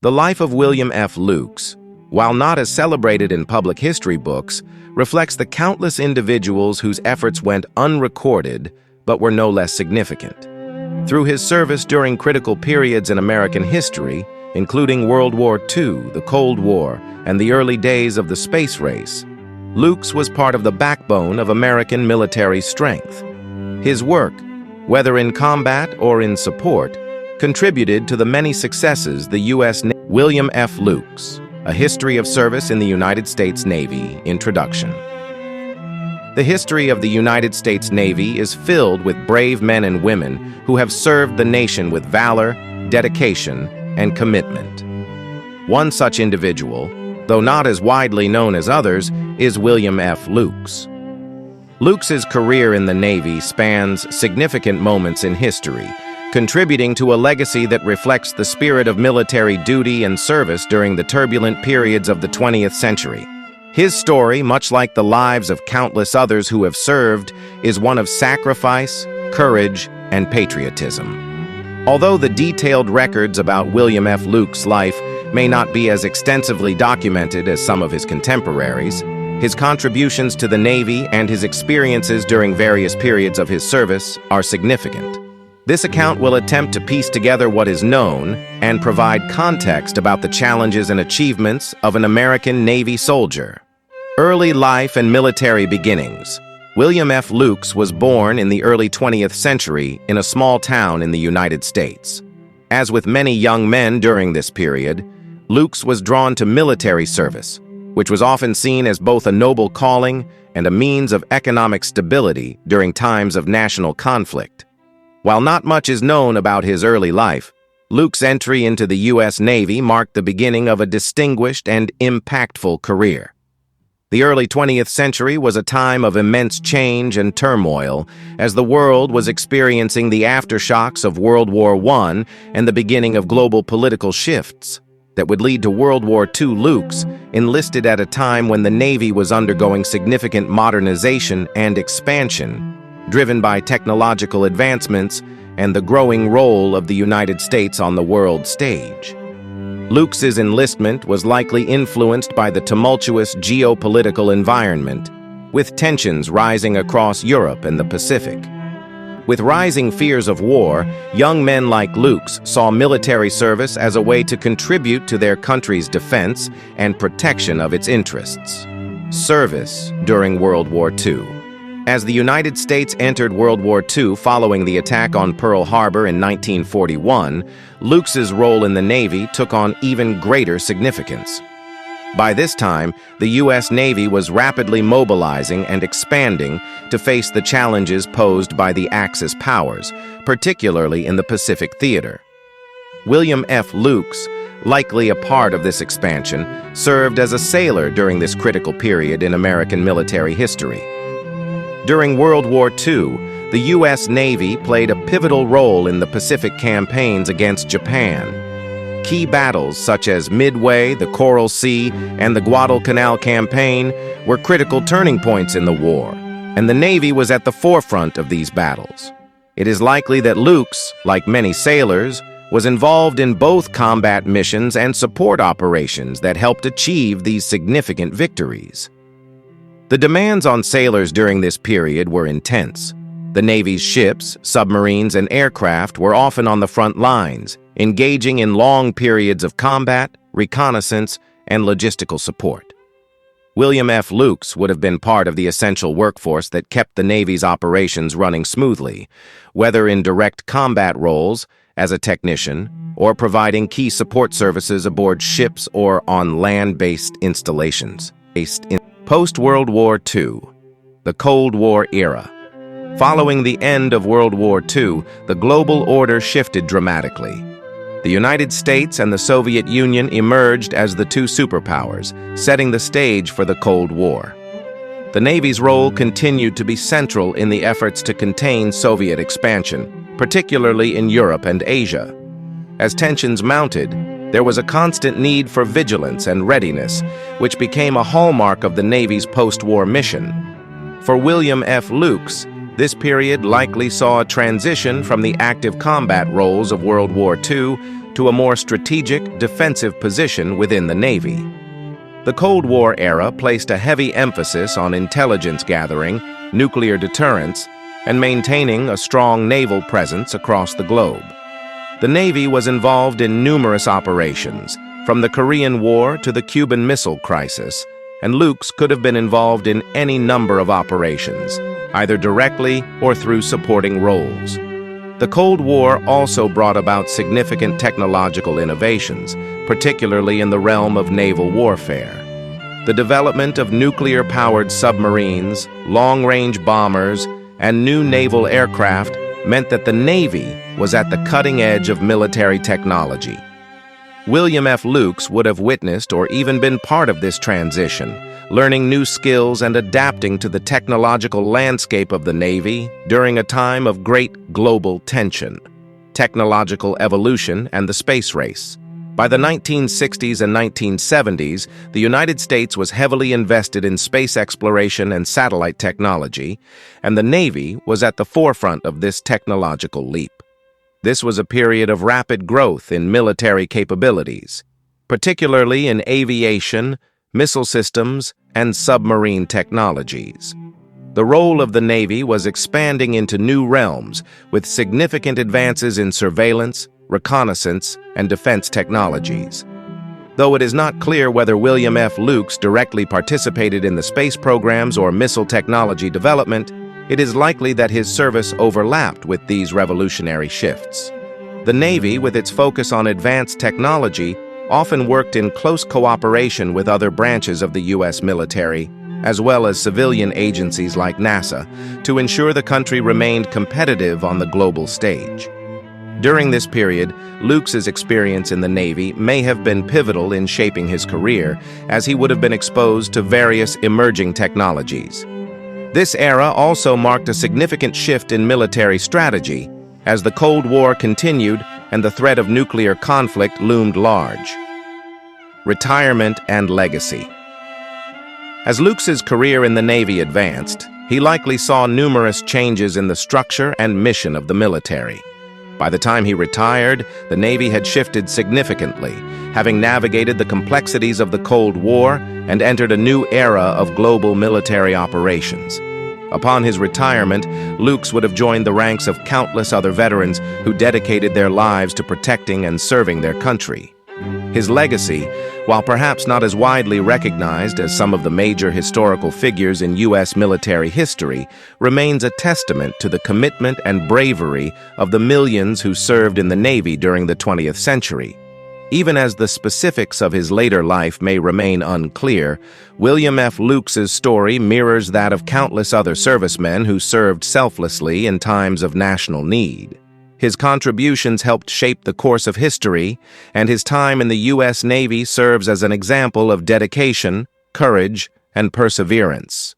The life of William F. Lukes, while not as celebrated in public history books, reflects the countless individuals whose efforts went unrecorded but were no less significant. Through his service during critical periods in American history, including World War II, the Cold War, and the early days of the space race, Lukes was part of the backbone of American military strength. His work, whether in combat or in support, contributed to the many successes the U.S. William F. Lukes, A History of Service in the United States Navy, Introduction. The history of the United States Navy is filled with brave men and women who have served the nation with valor, dedication, and commitment. One such individual, though not as widely known as others, is William F. Lukes. Lukes's career in the Navy spans significant moments in history, contributing to a legacy that reflects the spirit of military duty and service during the turbulent periods of the 20th century. His story, much like the lives of countless others who have served, is one of sacrifice, courage, and patriotism. Although the detailed records about William F. Lukes' life may not be as extensively documented as some of his contemporaries, his contributions to the Navy and his experiences during various periods of his service are significant. This account will attempt to piece together what is known and provide context about the challenges and achievements of an American Navy soldier. Early life and military beginnings. William F. Lukes was born in the early 20th century in a small town in the United States. As with many young men during this period, Lukes was drawn to military service, which was often seen as both a noble calling and a means of economic stability during times of national conflict. While not much is known about his early life, Lukes' entry into the U.S. Navy marked the beginning of a distinguished and impactful career. The early 20th century was a time of immense change and turmoil as the world was experiencing the aftershocks of World War I and the beginning of global political shifts that would lead to World War II. Lukes enlisted at a time when the Navy was undergoing significant modernization and expansion, driven by technological advancements and the growing role of the United States on the world stage. Lukes's enlistment was likely influenced by the tumultuous geopolitical environment, with tensions rising across Europe and the Pacific. With rising fears of war, young men like Lukes saw military service as a way to contribute to their country's defense and protection of its interests. Service during World War II. As the United States entered World War II following the attack on Pearl Harbor in 1941, Lukes's role in the Navy took on even greater significance. By this time, the U.S. Navy was rapidly mobilizing and expanding to face the challenges posed by the Axis powers, particularly in the Pacific theater. William F. Lukes, likely a part of this expansion, served as a sailor during this critical period in American military history. During World War II, the U.S. Navy played a pivotal role in the Pacific campaigns against Japan. Key battles such as Midway, the Coral Sea, and the Guadalcanal campaign were critical turning points in the war, and the Navy was at the forefront of these battles. It is likely that Lukes, like many sailors, was involved in both combat missions and support operations that helped achieve these significant victories. The demands on sailors during this period were intense. The Navy's ships, submarines, and aircraft were often on the front lines, engaging in long periods of combat, reconnaissance, and logistical support. William F. Lukes would have been part of the essential workforce that kept the Navy's operations running smoothly, whether in direct combat roles, as a technician, or providing key support services aboard ships or on land-based installations. Post-World War II, the Cold War era. Following the end of World War II, the global order shifted dramatically. The United States and the Soviet Union emerged as the two superpowers, setting the stage for the Cold War. The Navy's role continued to be central in the efforts to contain Soviet expansion, particularly in Europe and Asia. As tensions mounted, there was a constant need for vigilance and readiness, which became a hallmark of the Navy's post-war mission. For William F. Lukes, this period likely saw a transition from the active combat roles of World War II to a more strategic, defensive position within the Navy. The Cold War era placed a heavy emphasis on intelligence gathering, nuclear deterrence, and maintaining a strong naval presence across the globe. The Navy was involved in numerous operations, from the Korean War to the Cuban Missile Crisis, and Lukes could have been involved in any number of operations, either directly or through supporting roles. The Cold War also brought about significant technological innovations, particularly in the realm of naval warfare. The development of nuclear-powered submarines, long-range bombers, and new naval aircraft meant that the Navy was at the cutting edge of military technology. William F. Lukes would have witnessed or even been part of this transition, learning new skills and adapting to the technological landscape of the Navy during a time of great global tension, technological evolution, and the space race. By the 1960s and 1970s, the United States was heavily invested in space exploration and satellite technology, and the Navy was at the forefront of this technological leap. This was a period of rapid growth in military capabilities, particularly in aviation, missile systems, and submarine technologies. The role of the Navy was expanding into new realms, with significant advances in surveillance, reconnaissance, and defense technologies. Though it is not clear whether William F. Lukes directly participated in the space programs or missile technology development, it is likely that his service overlapped with these revolutionary shifts. The Navy, with its focus on advanced technology, often worked in close cooperation with other branches of the U.S. military, as well as civilian agencies like NASA, to ensure the country remained competitive on the global stage. During this period, Lukes' experience in the Navy may have been pivotal in shaping his career, as he would have been exposed to various emerging technologies. This era also marked a significant shift in military strategy, as the Cold War continued and the threat of nuclear conflict loomed large. Retirement and legacy. As Lukes' career in the Navy advanced, he likely saw numerous changes in the structure and mission of the military. By the time he retired, the Navy had shifted significantly, having navigated the complexities of the Cold War and entered a new era of global military operations. Upon his retirement, Lukes would have joined the ranks of countless other veterans who dedicated their lives to protecting and serving their country. His legacy, while perhaps not as widely recognized as some of the major historical figures in U.S. military history, remains a testament to the commitment and bravery of the millions who served in the Navy during the 20th century. Even as the specifics of his later life may remain unclear, William F. Lukes' story mirrors that of countless other servicemen who served selflessly in times of national need. His contributions helped shape the course of history, and his time in the U.S. Navy serves as an example of dedication, courage, and perseverance.